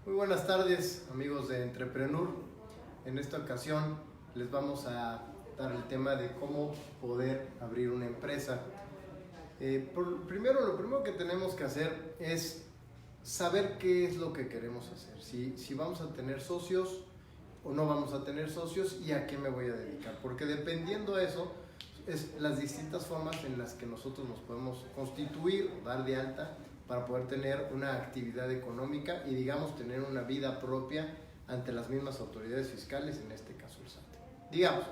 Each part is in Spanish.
Muy buenas tardes, amigos de Entrepreneur. En esta ocasión les vamos a dar el tema de cómo poder abrir una empresa. Lo primero que tenemos que hacer es saber qué es lo que queremos hacer. Si vamos a tener socios o no vamos a tener socios y a qué me voy a dedicar. Porque dependiendo de eso, es las distintas formas en las que nosotros nos podemos constituir, dar de alta, para poder tener una actividad económica y digamos tener una vida propia ante las mismas autoridades fiscales, en este caso el SAT. Digamos,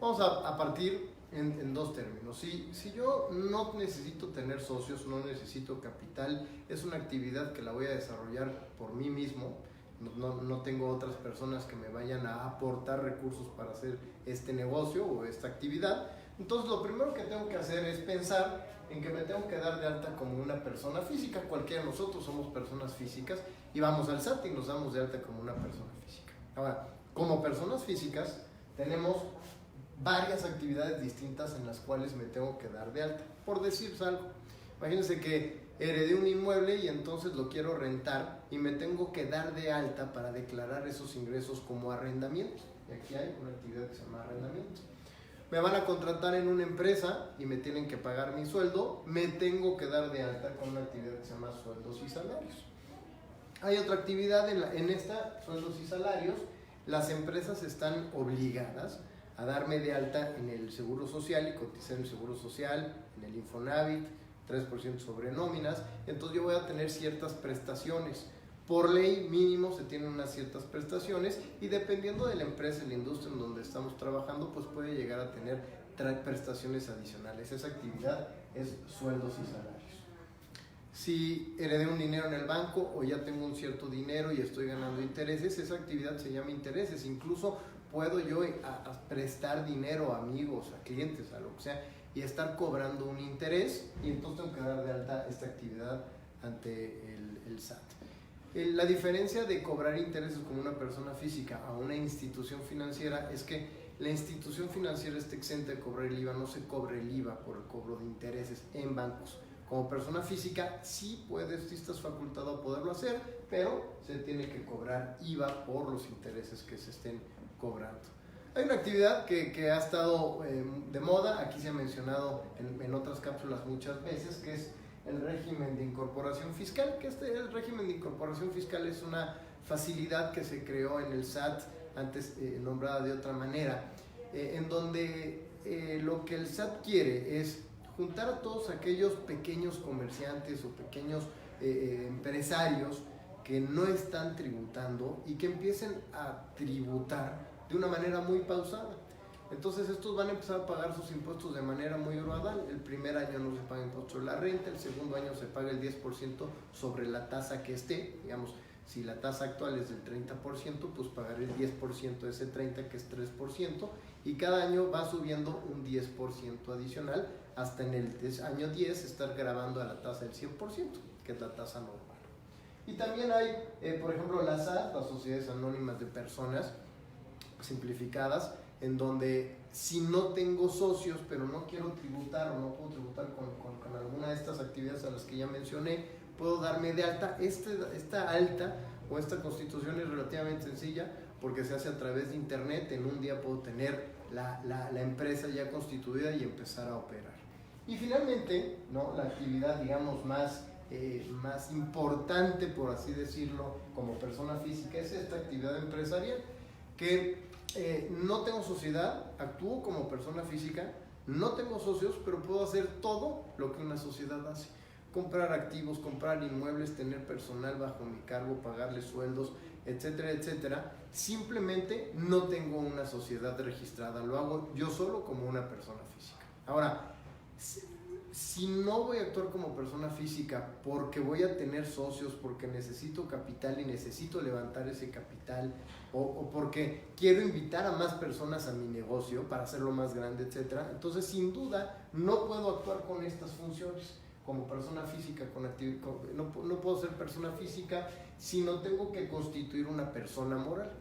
vamos a partir en dos términos. Si yo no necesito tener socios, no necesito capital, es una actividad que la voy a desarrollar por mí mismo, no tengo otras personas que me vayan a aportar recursos para hacer este negocio o esta actividad, entonces lo primero que tengo que hacer es pensar en que me tengo que dar de alta como una persona física. Cualquiera de nosotros somos personas físicas y vamos al SAT y nos damos de alta como una persona física. Ahora, como personas físicas tenemos varias actividades distintas en las cuales me tengo que dar de alta. Por decir algo, imagínense que heredé un inmueble y entonces lo quiero rentar y me tengo que dar de alta para declarar esos ingresos como arrendamiento. Y aquí hay una actividad que se llama arrendamiento. Me van a contratar en una empresa y me tienen que pagar mi sueldo, me tengo que dar de alta con una actividad que se llama sueldos y salarios. Hay otra actividad en esta, sueldos y salarios. Las empresas están obligadas a darme de alta en el Seguro Social y cotizar en el Seguro Social, en el Infonavit, 3% sobre nóminas. Entonces yo voy a tener ciertas prestaciones. Por ley mínimo se tienen unas ciertas prestaciones y dependiendo de la empresa y la industria en donde estamos trabajando, pues puede llegar a tener prestaciones adicionales. Esa actividad es sueldos y salarios. Si heredé un dinero en el banco o ya tengo un cierto dinero y estoy ganando intereses, esa actividad se llama intereses. Incluso puedo yo a prestar dinero a amigos, a clientes, a lo que sea, y estar cobrando un interés, y entonces tengo que dar de alta esta actividad ante el SAT. La diferencia de cobrar intereses como una persona física a una institución financiera es que la institución financiera está exenta de cobrar el IVA, no se cobra el IVA por el cobro de intereses en bancos. Como persona física sí estás facultado a poderlo hacer, pero se tiene que cobrar IVA por los intereses que se estén cobrando. Hay una actividad que ha estado de moda, aquí se ha mencionado en otras cápsulas muchas veces, que es el régimen de incorporación fiscal, que el régimen de incorporación fiscal es una facilidad que se creó en el SAT, antes nombrada de otra manera, en donde lo que el SAT quiere es juntar a todos aquellos pequeños comerciantes o pequeños empresarios que no están tributando y que empiecen a tributar de una manera muy pausada. Entonces estos van a empezar a pagar sus impuestos de manera muy gradual. El primer año no se paga impuesto sobre la renta, el segundo año se paga el 10% sobre la tasa que esté. Digamos, si la tasa actual es del 30%, pues pagaré el 10% de ese 30%, que es 3%, y cada año va subiendo un 10% adicional hasta en el año 10 estar grabando a la tasa del 100%, que es la tasa normal. Y también hay, por ejemplo, las SAT, las Sociedades Anónimas de Personas Simplificadas, en donde si no tengo socios pero no quiero tributar o no puedo tributar con alguna de estas actividades a las que ya mencioné, puedo darme de alta. Esta alta o esta constitución es relativamente sencilla porque se hace a través de internet. En un día puedo tener la empresa ya constituida y empezar a operar. Y finalmente, ¿no?, la actividad, digamos, más importante, por así decirlo, como persona física, es esta actividad empresarial, que no tengo sociedad, actúo como persona física, no tengo socios, pero puedo hacer todo lo que una sociedad hace: comprar activos, comprar inmuebles, tener personal bajo mi cargo, pagarles sueldos, etcétera, etcétera. Simplemente no tengo una sociedad registrada, lo hago yo solo como una persona física. Ahora, si no voy a actuar como persona física porque voy a tener socios, porque necesito capital y necesito levantar ese capital, o porque quiero invitar a más personas a mi negocio para hacerlo más grande, etcétera, entonces sin duda no puedo actuar con estas funciones como persona física. No puedo ser persona física si no tengo que constituir una persona moral.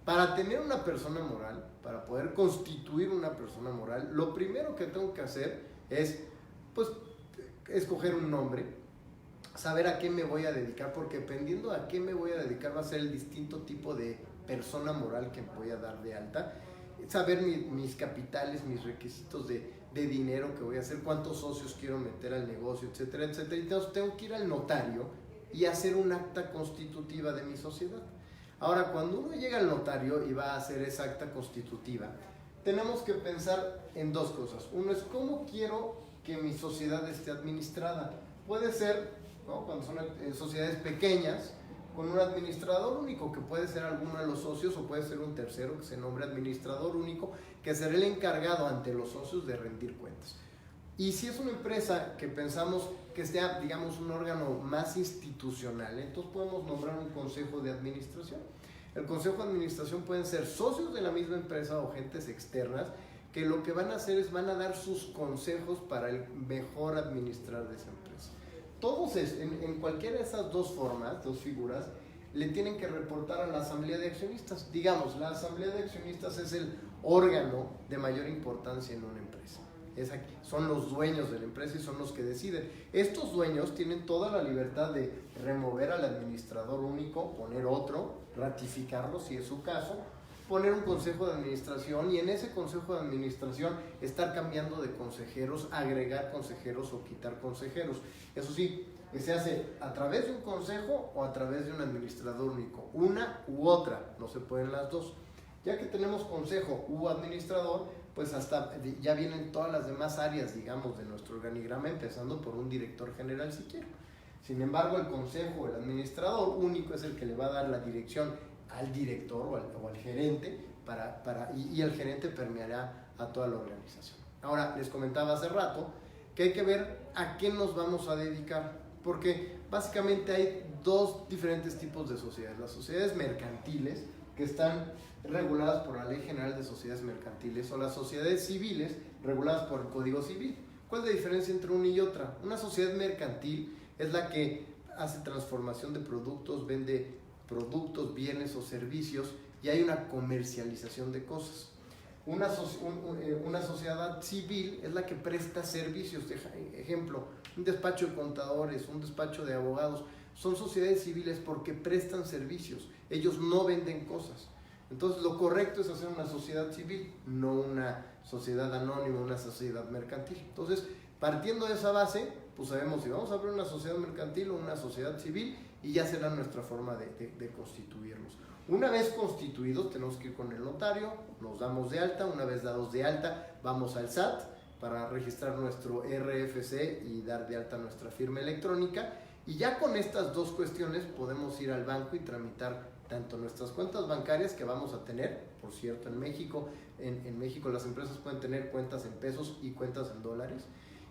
Para tener una persona moral, para poder constituir una persona moral, lo primero que tengo que hacer es, pues, escoger un nombre, saber a qué me voy a dedicar, porque dependiendo a qué me voy a dedicar va a ser el distinto tipo de persona moral que voy a dar de alta. Saber mis capitales, mis requisitos de dinero que voy a hacer, cuántos socios quiero meter al negocio, etcétera, etcétera. Entonces tengo que ir al notario y hacer un acta constitutiva de mi sociedad. Ahora, cuando uno llega al notario y va a hacer esa acta constitutiva, tenemos que pensar en dos cosas. Uno es cómo quiero que mi sociedad esté administrada. Puede ser, ¿no?, cuando son sociedades pequeñas, con un administrador único, que puede ser alguno de los socios o puede ser un tercero que se nombre administrador único, que será el encargado ante los socios de rendir cuentas. Y si es una empresa que pensamos que sea, digamos, un órgano más institucional, entonces podemos nombrar un consejo de administración. El consejo de administración pueden ser socios de la misma empresa o gentes externas que lo que van a hacer es van a dar sus consejos para el mejor administrar de esa empresa. Todos en cualquiera de esas dos formas, dos figuras, le tienen que reportar a la asamblea de accionistas. Digamos, la asamblea de accionistas es el órgano de mayor importancia en una empresa. Son los dueños de la empresa y son los que deciden. Estos dueños tienen toda la libertad de remover al administrador único, poner otro, ratificarlo si es su caso, poner un consejo de administración y en ese consejo de administración estar cambiando de consejeros, agregar consejeros o quitar consejeros. Eso sí, se hace a través de un consejo o a través de un administrador único. Una u otra, no se pueden las dos. Ya que tenemos consejo u administrador, pues hasta ya vienen todas las demás áreas, digamos, de nuestro organigrama, empezando por un director general si quiero. Sin embargo, el consejo, el administrador único es el que le va a dar la dirección al director o al gerente y el gerente permeará a toda la organización. Ahora, les comentaba hace rato que hay que ver a qué nos vamos a dedicar, porque básicamente hay dos diferentes tipos de sociedades. Las sociedades mercantiles, que están reguladas por la Ley General de Sociedades Mercantiles, o las sociedades civiles reguladas por el Código Civil. ¿Cuál es la diferencia entre una y otra? Una sociedad mercantil es la que hace transformación de productos, vende productos, bienes o servicios y hay una comercialización de cosas. Una sociedad civil es la que presta servicios. Ejemplo, un despacho de contadores, un despacho de abogados, son sociedades civiles porque prestan servicios. Ellos no venden cosas. Entonces lo correcto es hacer una sociedad civil, no una sociedad anónima, una sociedad mercantil. Entonces, partiendo de esa base, pues sabemos si vamos a abrir una sociedad mercantil o una sociedad civil y ya será nuestra forma de constituirnos. Una vez constituidos tenemos que ir con el notario, nos damos de alta. Una vez dados de alta vamos al SAT para registrar nuestro RFC y dar de alta nuestra firma electrónica, y ya con estas dos cuestiones podemos ir al banco y tramitar tanto nuestras cuentas bancarias que vamos a tener. Por cierto, en México las empresas pueden tener cuentas en pesos y cuentas en dólares.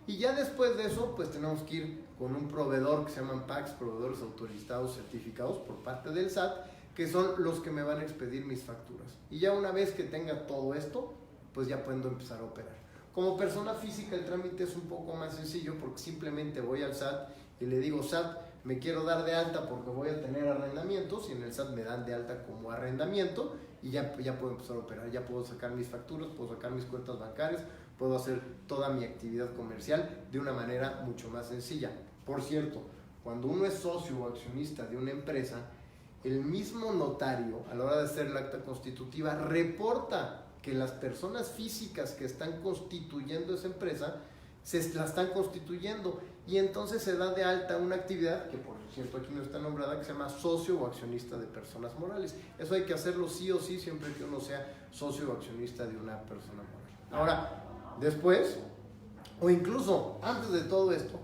Y ya después de eso, pues tenemos que ir con un proveedor que se llaman PACs, proveedores autorizados certificados por parte del SAT, que son los que me van a expedir mis facturas. Y ya una vez que tenga todo esto, pues ya puedo empezar a operar. Como persona física el trámite es un poco más sencillo porque simplemente voy al SAT y le digo: SAT, me quiero dar de alta porque voy a tener arrendamientos, y en el SAT me dan de alta como arrendamiento y ya puedo empezar a operar. Ya puedo sacar mis facturas, puedo sacar mis cuentas bancarias, puedo hacer toda mi actividad comercial de una manera mucho más sencilla. Por cierto, cuando uno es socio o accionista de una empresa, el mismo notario, a la hora de hacer el acta constitutiva, reporta que las personas físicas que están constituyendo esa empresa la están constituyendo, y entonces se da de alta una actividad que, por cierto, aquí no está nombrada, que se llama socio o accionista de personas morales. Eso hay que hacerlo sí o sí siempre que uno sea socio o accionista de una persona moral. Ahora, después, o incluso antes de todo esto,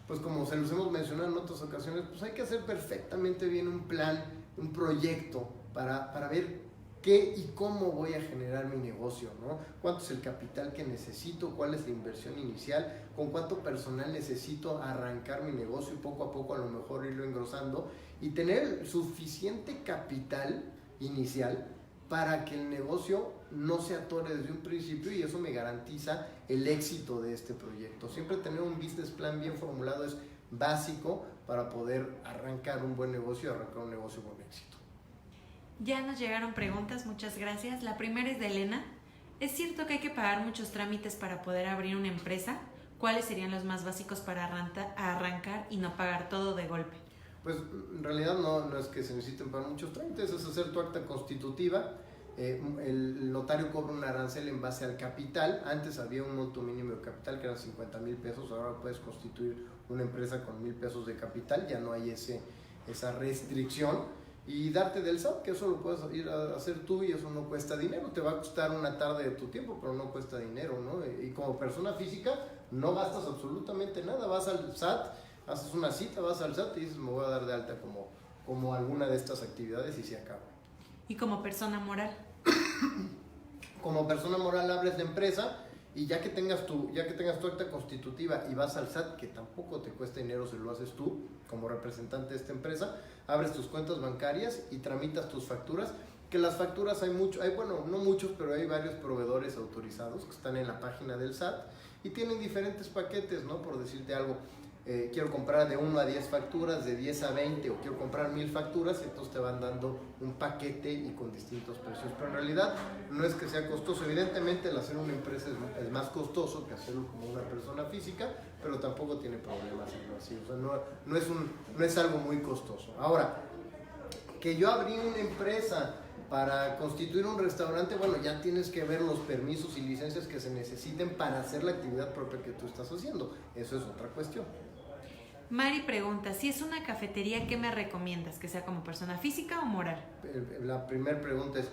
pues como se los hemos mencionado en otras ocasiones, pues hay que hacer perfectamente bien un plan, un proyecto para ver qué y cómo voy a generar mi negocio, ¿no? ¿Cuánto es el capital que necesito? ¿Cuál es la inversión inicial? ¿Con cuánto personal necesito arrancar mi negocio y poco a poco a lo mejor irlo engrosando? Y tener suficiente capital inicial para que el negocio no se atore desde un principio, y eso me garantiza el éxito de este proyecto. Siempre tener un business plan bien formulado es básico para poder arrancar un buen negocio y arrancar un negocio con éxito. Ya nos llegaron preguntas, muchas gracias. La primera es de Elena. ¿Es cierto que hay que pagar muchos trámites para poder abrir una empresa? ¿cuáles serían los más básicos para arrancar y no pagar todo de golpe? Pues en realidad no es que se necesiten para muchos trámites, es hacer tu acta constitutiva. El notario cobra un arancel en base al capital. Antes había un monto mínimo de capital que eran 50,000 pesos, ahora puedes constituir una empresa con 1,000 pesos de capital, ya no hay esa restricción. Y darte del SAT, que eso lo puedes ir a hacer tú y eso no cuesta dinero, te va a costar una tarde de tu tiempo, pero no cuesta dinero, ¿no? Y como persona física no gastas absolutamente nada, vas al SAT, haces una cita, vas al SAT y dices me voy a dar de alta como alguna de estas actividades y se acaba. ¿Y como persona moral? Como persona moral abres la empresa y ya que tengas tu acta constitutiva y vas al SAT, que tampoco te cuesta dinero si lo haces tú como representante de esta empresa, abres tus cuentas bancarias y tramitas tus facturas, que las facturas bueno, no muchos, pero hay varios proveedores autorizados que están en la página del SAT y tienen diferentes paquetes, ¿no? Por decirte algo, quiero comprar de 1 a 10 facturas, de 10 a 20 o quiero comprar 1,000 facturas, entonces te van dando un paquete y con distintos precios, pero en realidad no es que sea costoso. Evidentemente el hacer una empresa es más costoso que hacerlo como una persona física, pero tampoco tiene problema hacerlo así, o sea, no es algo muy costoso. Ahora, que yo abrí una empresa para constituir un restaurante, bueno, ya tienes que ver los permisos y licencias que se necesiten para hacer la actividad propia que tú estás haciendo, eso es otra cuestión. Mari pregunta, si es una cafetería, ¿qué me recomiendas? ¿Que sea como persona física o moral? La primera pregunta es,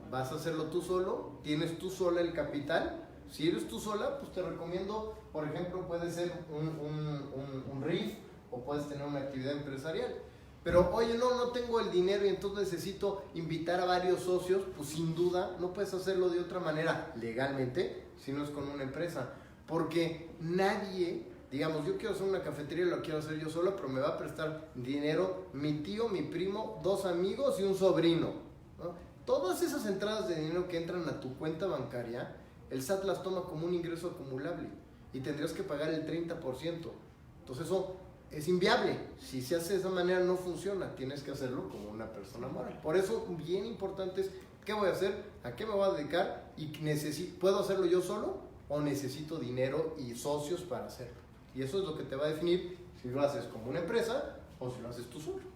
¿vas a hacerlo tú solo? ¿Tienes tú sola el capital? Si eres tú sola, pues te recomiendo, por ejemplo, puede ser un RIF o puedes tener una actividad empresarial. Pero, oye, no tengo el dinero y entonces necesito invitar a varios socios, pues sin duda no puedes hacerlo de otra manera legalmente si no es con una empresa. Porque nadie, digamos, yo quiero hacer una cafetería y lo quiero hacer yo solo, pero me va a prestar dinero mi tío, mi primo, 2 amigos y un sobrino, ¿no? Todas esas entradas de dinero que entran a tu cuenta bancaria, el SAT las toma como un ingreso acumulable y tendrías que pagar el 30%. Entonces eso es inviable. Si se hace de esa manera no funciona, tienes que hacerlo como una persona moral. Por eso bien importante es, ¿qué voy a hacer? ¿A qué me voy a dedicar? ¿Y puedo hacerlo yo solo o necesito dinero y socios para hacerlo? Y eso es lo que te va a definir si lo haces como una empresa o si lo haces tú solo.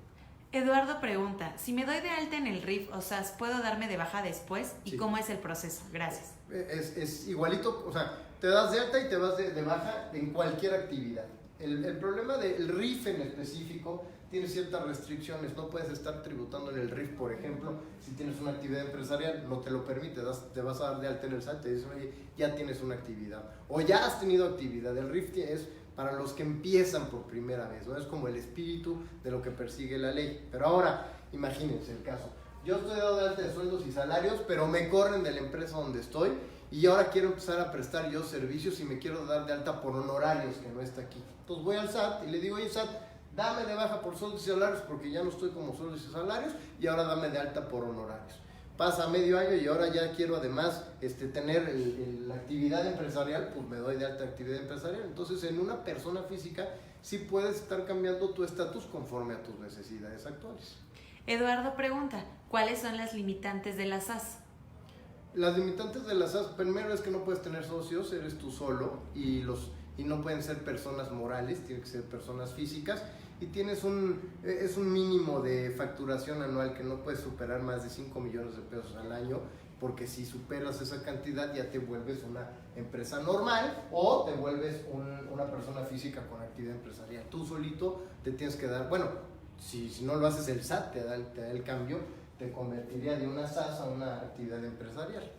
Eduardo pregunta, si me doy de alta en el RIF o SAS, ¿puedo darme de baja después? ¿Y cómo es el proceso? Gracias. Es igualito, o sea, te das de alta y te vas de baja en cualquier actividad. El problema del RIF en específico tiene ciertas restricciones, no puedes estar tributando en el RIF, por ejemplo, si tienes una actividad empresarial, no te lo permite, te vas a dar de alta en el SAT, te dicen, oye, ya tienes una actividad, o ya has tenido actividad. El RIF es para los que empiezan por primera vez, ¿no? Es como el espíritu de lo que persigue la ley. Pero ahora, imagínense el caso, yo estoy dado de alta de sueldos y salarios, pero me corren de la empresa donde estoy, y ahora quiero empezar a prestar yo servicios y me quiero dar de alta por honorarios, que no está aquí. Entonces voy al SAT y le digo, oye SAT, dame de baja por sueldos y salarios porque ya no estoy como sueldos y salarios y ahora dame de alta por honorarios. Pasa medio año y ahora ya quiero además tener la actividad empresarial, pues me doy de alta actividad empresarial. Entonces en una persona física sí puedes estar cambiando tu estatus conforme a tus necesidades actuales. Eduardo pregunta, ¿cuáles son las limitantes de la SAS? Las limitantes de las SAS, primero es que no puedes tener socios, eres tú solo y no pueden ser personas morales, tienen que ser personas físicas y es un mínimo de facturación anual que no puedes superar más de 5 millones de pesos al año, porque si superas esa cantidad ya te vuelves una empresa normal o te vuelves una persona física con actividad empresarial. Tú solito te tienes que dar, bueno, si no lo haces el SAT te da el cambio, te convertiría de una SAS a una actividad empresarial.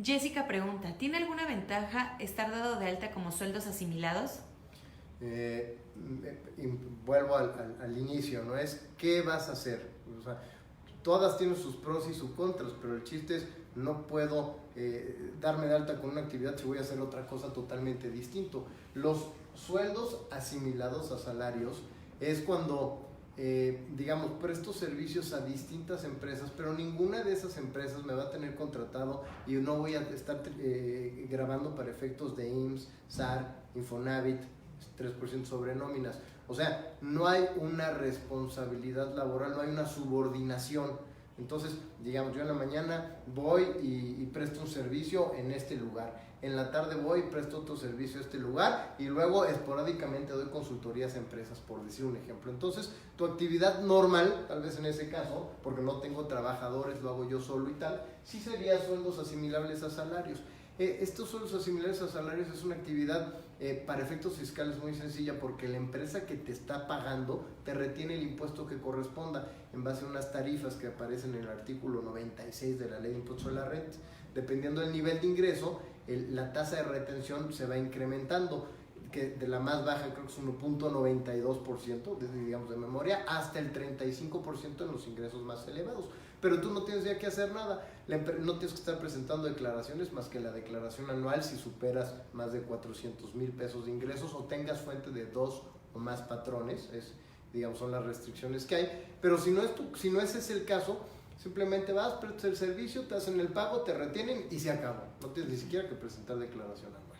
Jessica pregunta, ¿tiene alguna ventaja estar dado de alta como sueldos asimilados? Vuelvo al inicio, ¿no? Es ¿qué vas a hacer? O sea, todas tienen sus pros y sus contras, pero el chiste es no puedo darme de alta con una actividad si voy a hacer otra cosa totalmente distinto. Los sueldos asimilados a salarios es cuando digamos, presto servicios a distintas empresas, pero ninguna de esas empresas me va a tener contratado y no voy a estar grabando para efectos de IMSS, SAR, Infonavit, 3% sobre nóminas. O sea, no hay una responsabilidad laboral, no hay una subordinación. Entonces, digamos, yo en la mañana voy y presto un servicio en este lugar. En la tarde voy y presto otro servicio a este lugar y luego esporádicamente doy consultorías a empresas, por decir un ejemplo. Entonces, tu actividad normal, tal vez en ese caso, porque no tengo trabajadores, lo hago yo solo y tal, sí sería sueldos asimilables a salarios. Estos sueldos asimilables a salarios es una actividad para efectos fiscales muy sencilla, porque la empresa que te está pagando te retiene el impuesto que corresponda en base a unas tarifas que aparecen en el artículo 96 de la Ley de Impuesto a la Renta. Dependiendo del nivel de ingreso, la tasa de retención se va incrementando, que de la más baja creo que es 1.92%, digamos de memoria, hasta el 35% en los ingresos más elevados. Pero tú no tienes ya que hacer nada, no tienes que estar presentando declaraciones más que la declaración anual si superas más de 400,000 pesos de ingresos o tengas fuente de 2 o más patrones, digamos, son las restricciones que hay. Pero si no ese es el caso, simplemente vas, prestas el servicio, te hacen el pago, te retienen y se acabó. No tienes ni siquiera que presentar declaración anual.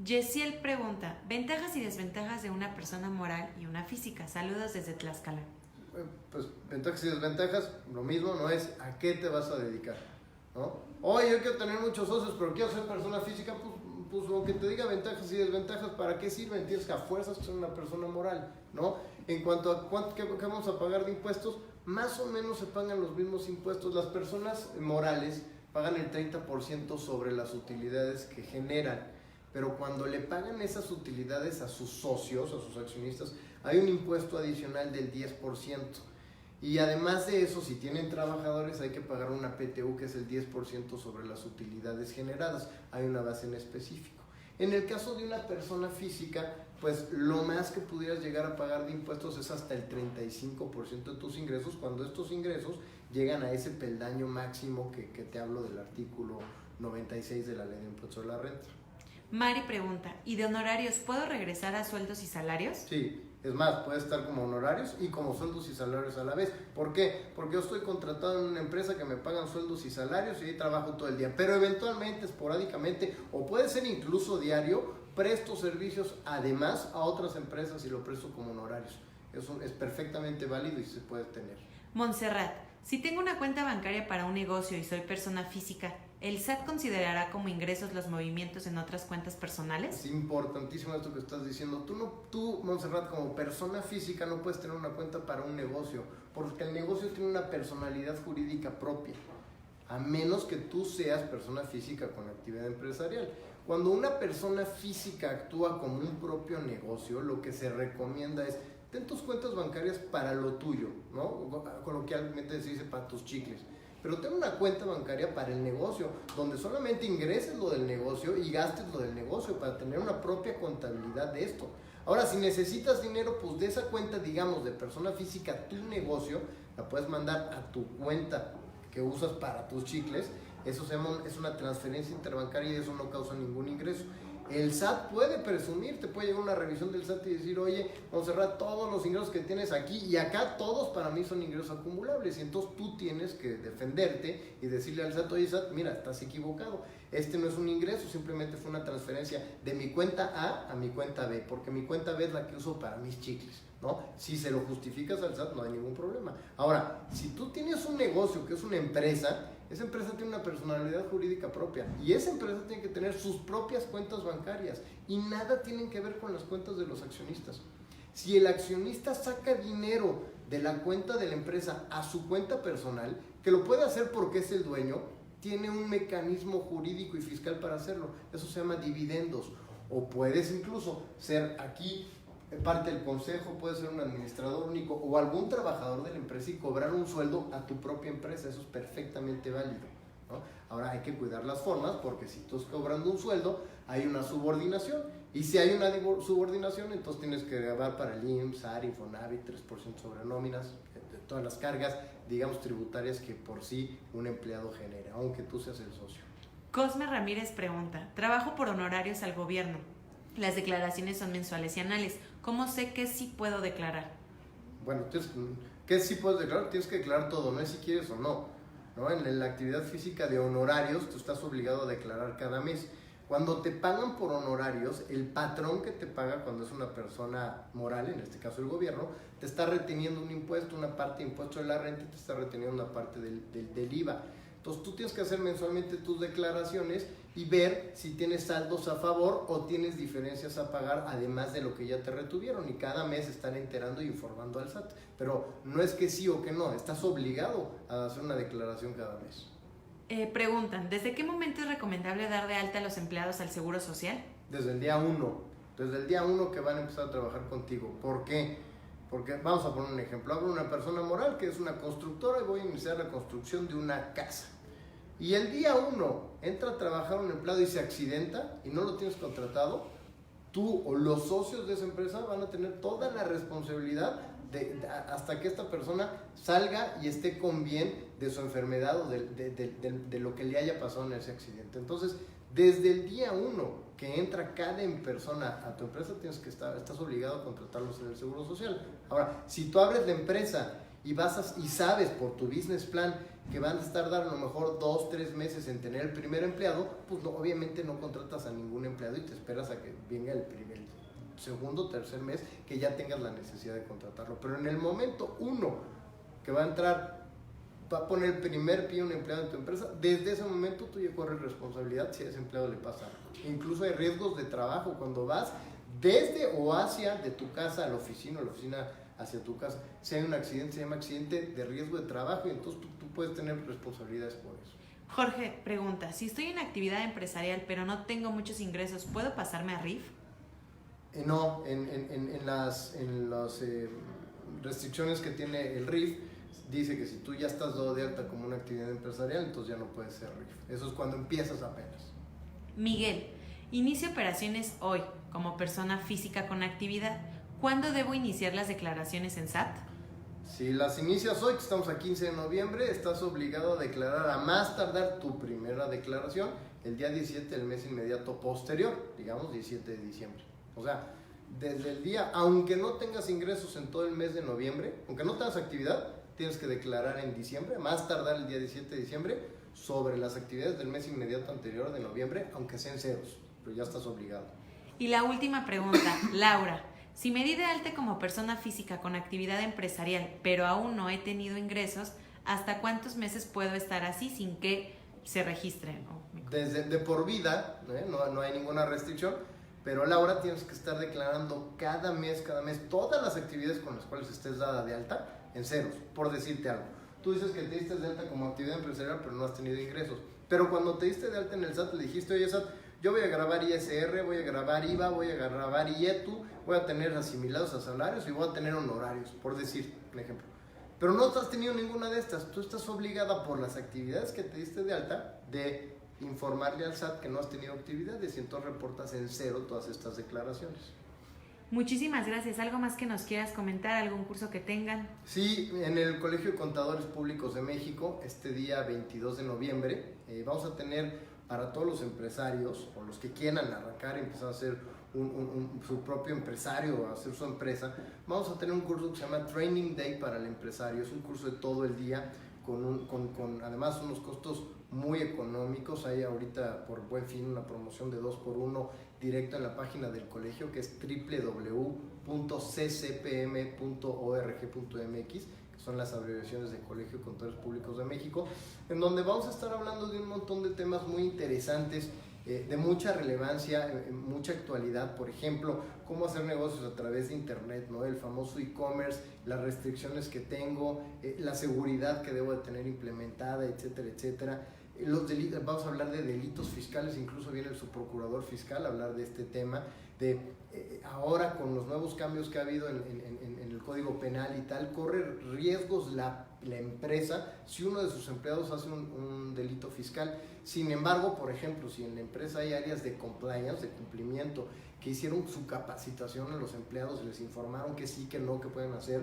Yesiel pregunta, ventajas y desventajas de una persona moral y una física. Saludos desde Tlaxcala. Pues ventajas y desventajas, lo mismo, no es a qué te vas a dedicar, ¿no? Oye, yo quiero tener muchos socios, pero quiero ser persona física, pues aunque te diga ventajas y desventajas, ¿para qué sirven? Tienes que a fuerzas ser una persona moral, ¿no? En cuanto a qué vamos a pagar de impuestos, más o menos se pagan los mismos impuestos. Las personas morales pagan el 30% sobre las utilidades que generan, pero cuando le pagan esas utilidades a sus socios, a sus accionistas, hay un impuesto adicional del 10%. Y además de eso, si tienen trabajadores, hay que pagar una PTU que es el 10% sobre las utilidades generadas. Hay una base en específico. En el caso de una persona física, pues lo más que pudieras llegar a pagar de impuestos es hasta el 35% de tus ingresos, cuando estos ingresos llegan a ese peldaño máximo que te hablo del artículo 96 de la Ley de Impuesto a la Renta. Mari pregunta, ¿y de honorarios puedo regresar a sueldos y salarios? Sí, es más, puede estar como honorarios y como sueldos y salarios a la vez. ¿Por qué? Porque yo estoy contratado en una empresa que me pagan sueldos y salarios y ahí trabajo todo el día, pero eventualmente, esporádicamente, o puede ser incluso diario, presto servicios además a otras empresas y lo presto como honorarios. Eso es perfectamente válido y se puede tener. Montserrat, si tengo una cuenta bancaria para un negocio y soy persona física, ¿el SAT considerará como ingresos los movimientos en otras cuentas personales? Es importantísimo esto que estás diciendo. Tú, Montserrat, como persona física no puedes tener una cuenta para un negocio, porque el negocio tiene una personalidad jurídica propia, a menos que tú seas persona física con actividad empresarial. Cuando una persona física actúa como un propio negocio, lo que se recomienda es ten tus cuentas bancarias para lo tuyo, ¿no? Coloquialmente se dice para tus chicles. Pero ten una cuenta bancaria para el negocio, donde solamente ingreses lo del negocio y gastes lo del negocio para tener una propia contabilidad de esto. Ahora, si necesitas dinero, pues de esa cuenta, digamos, de persona física, tu negocio, la puedes mandar a tu cuenta que usas para tus chicles. Eso es una transferencia interbancaria y eso no causa ningún ingreso. El SAT puede presumir, te puede llegar una revisión del SAT y decir, oye, Montserrat, todos los ingresos que tienes aquí y acá, todos para mí son ingresos acumulables. Y entonces tú tienes que defenderte y decirle al SAT, oye, SAT, mira, estás equivocado. Este no es un ingreso, simplemente fue una transferencia de mi cuenta A mi cuenta B, porque mi cuenta B es la que uso para mis chicles, ¿no? Si se lo justificas al SAT, no hay ningún problema. Ahora, si tú tienes un negocio que es una empresa, esa empresa tiene una personalidad jurídica propia y esa empresa tiene que tener sus propias cuentas bancarias y nada tienen que ver con las cuentas de los accionistas. Si el accionista saca dinero de la cuenta de la empresa a su cuenta personal, que lo puede hacer porque es el dueño, tiene un mecanismo jurídico y fiscal para hacerlo. Eso se llama dividendos. O puedes incluso ser aquí parte del consejo, puede ser un administrador único o algún trabajador de la empresa y cobrar un sueldo a tu propia empresa. Eso es perfectamente válido, ¿no? Ahora hay que cuidar las formas, porque si tú estás cobrando un sueldo, hay una subordinación, y si hay una subordinación, entonces tienes que grabar para el IMSS, SAR, Infonavit, 3% sobre nóminas, todas las cargas, digamos, tributarias que por sí un empleado genera, aunque tú seas el socio. Cosme Ramírez pregunta, trabajo por honorarios al gobierno. Las declaraciones son mensuales y anuales. ¿Cómo sé que sí puedo declarar? Bueno, ¿qué sí puedes declarar? Tienes que declarar todo, no es si quieres o no, ¿no? En la actividad física de honorarios, tú estás obligado a declarar cada mes. Cuando te pagan por honorarios, el patrón que te paga cuando es una persona moral, en este caso el gobierno, te está reteniendo un impuesto, una parte de impuesto de la renta, y te está reteniendo una parte del IVA. Entonces tú tienes que hacer mensualmente tus declaraciones y ver si tienes saldos a favor o tienes diferencias a pagar, además de lo que ya te retuvieron, y cada mes están enterando y informando al SAT. Pero no es que sí o que no, estás obligado a hacer una declaración cada mes. Preguntan, ¿desde qué momento es recomendable dar de alta a los empleados al Seguro Social? Desde el día 1, desde el día 1 que van a empezar a trabajar contigo. ¿Por qué? Porque vamos a poner un ejemplo. Hablo de una persona moral que es una constructora y voy a iniciar la construcción de una casa. Y el día 1 entra a trabajar un empleado y se accidenta y no lo tienes contratado, tú o los socios de esa empresa van a tener toda la responsabilidad hasta que esta persona salga y esté con bien de su enfermedad o de lo que le haya pasado en ese accidente. Entonces, desde el día 1 que entra cada persona a tu empresa, estás obligado a contratarlos en el Seguro Social. Ahora, si tú abres la empresa y sabes por tu business plan que van a tardar a lo mejor 2-3 meses en tener el primer empleado, pues no, obviamente no contratas a ningún empleado y te esperas a que venga el segundo, tercer mes que ya tengas la necesidad de contratarlo. Pero en el momento 1 que va a poner el primer pie un empleado en tu empresa, desde ese momento tú ya corres responsabilidad si a ese empleado le pasa algo. Incluso hay riesgos de trabajo cuando vas desde o hacia de tu casa a la oficina hacia tu casa. Si hay un accidente, se llama accidente de riesgo de trabajo y entonces tú puedes tener responsabilidades por eso. Jorge pregunta, si estoy en actividad empresarial pero no tengo muchos ingresos, ¿puedo pasarme a RIF? No, en las restricciones que tiene el RIF, dice que si tú ya estás dado de alta como una actividad empresarial, entonces ya no puedes ser RIF. Eso es cuando empiezas apenas. Miguel, inicio operaciones hoy como persona física con actividad. ¿Cuándo debo iniciar las declaraciones en SAT? Si las inicias hoy, que estamos a 15 de noviembre, estás obligado a declarar a más tardar tu primera declaración el día 17 del mes inmediato posterior, digamos 17 de diciembre. O sea, desde el día, aunque no tengas ingresos en todo el mes de noviembre, aunque no tengas actividad, tienes que declarar en diciembre, más tardar el día 17 de diciembre, sobre las actividades del mes inmediato anterior de noviembre, aunque sean ceros, pero ya estás obligado. Y la última pregunta, Laura. Si me di de alta como persona física con actividad empresarial, pero aún no he tenido ingresos, ¿hasta cuántos meses puedo estar así sin que se registre? ¿No? Desde de por vida, no hay ninguna restricción, pero Laura, tienes que estar declarando cada mes, todas las actividades con las cuales estés dada de alta en ceros, por decirte algo. Tú dices que te diste de alta como actividad empresarial, pero no has tenido ingresos. Pero cuando te diste de alta en el SAT, le dijiste, oye SAT, yo voy a grabar ISR, voy a grabar IVA, voy a grabar IETU, voy a tener asimilados a salarios y voy a tener honorarios, por decir un ejemplo. Pero no has tenido ninguna de estas. Tú estás obligada por las actividades que te diste de alta de informarle al SAT que no has tenido actividades y entonces reportas en cero todas estas declaraciones. Muchísimas gracias. ¿Algo más que nos quieras comentar? ¿Algún curso que tengan? Sí, en el Colegio de Contadores Públicos de México, este día 22 de noviembre, vamos a tener para todos los empresarios o los que quieran arrancar y empezar a hacer su propio empresario o hacer su empresa, vamos a tener un curso que se llama Training Day para el empresario. Es un curso de todo el día con además unos costos muy económicos. Hay ahorita por Buen Fin una promoción de 2x1 directo en la página del colegio, que es www.ccpm.org.mx, que son las abreviaciones de Colegio de Contadores Públicos de México, en donde vamos a estar hablando de un montón de temas muy interesantes, de mucha relevancia, mucha actualidad. Por ejemplo, cómo hacer negocios a través de internet, ¿no? El famoso e-commerce, las restricciones que tengo, la seguridad que debo de tener implementada, etcétera, etcétera. Los delitos, vamos a hablar de delitos fiscales, incluso viene el subprocurador fiscal a hablar de este tema, de ahora con los nuevos cambios que ha habido en el Código Penal y tal, corre riesgos la empresa si uno de sus empleados hace un delito fiscal. Sin embargo, por ejemplo, si en la empresa hay áreas de compliance, de cumplimiento, que hicieron su capacitación a los empleados, les informaron que sí, que no, que pueden hacer,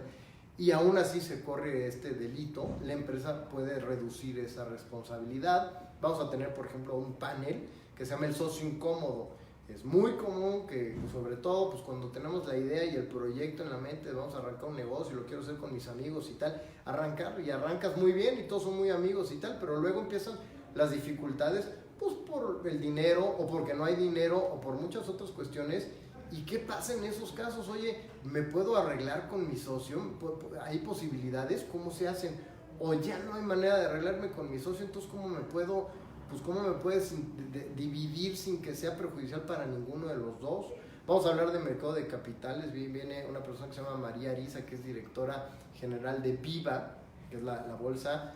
y aún así se corre este delito, la empresa puede reducir esa responsabilidad. Vamos a tener, por ejemplo, un panel que se llama el socio incómodo. Es muy común que, sobre todo, pues cuando tenemos la idea y el proyecto en la mente, vamos a arrancar un negocio, lo quiero hacer con mis amigos y tal, arrancas muy bien y todos son muy amigos y tal, pero luego empiezan las dificultades Pues por el dinero, o porque no hay dinero, o por muchas otras cuestiones. ¿Y qué pasa en esos casos? Oye, ¿me puedo arreglar con mi socio? ¿Hay posibilidades? ¿Cómo se hacen? O ya no hay manera de arreglarme con mi socio, entonces ¿cómo me puedes dividir sin que sea perjudicial para ninguno de los dos? Vamos a hablar de mercado de capitales. Viene una persona que se llama María Ariza, que es directora general de Viva, que es la bolsa,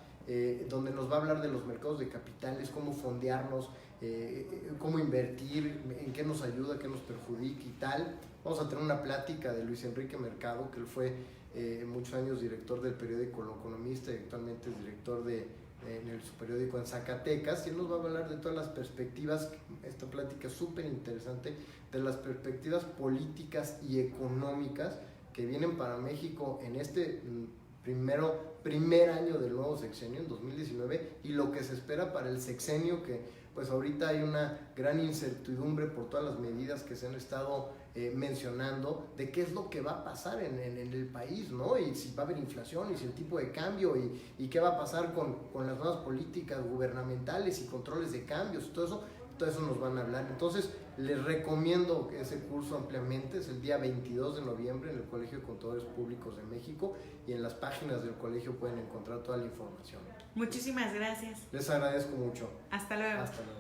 donde nos va a hablar de los mercados de capitales, cómo fondearnos, cómo invertir, en qué nos ayuda, qué nos perjudica y tal. Vamos a tener una plática de Luis Enrique Mercado, que él fue muchos años director del periódico El Economista y actualmente es director en su periódico en Zacatecas, y él nos va a hablar de todas las perspectivas. Esta plática es súper interesante, de las perspectivas políticas y económicas que vienen para México en este primer año del nuevo sexenio, en 2019, y lo que se espera para el sexenio, que pues ahorita hay una gran incertidumbre por todas las medidas que se han estado mencionando, de qué es lo que va a pasar en el país, ¿no? Y si va a haber inflación, y si el tipo de cambio, y qué va a pasar con las nuevas políticas gubernamentales y controles de cambios, todo eso nos van a hablar. Entonces, les recomiendo ese curso ampliamente. Es el día 22 de noviembre en el Colegio de Contadores Públicos de México, y en las páginas del colegio pueden encontrar toda la información. Muchísimas gracias. Les agradezco mucho. Hasta luego. Hasta luego.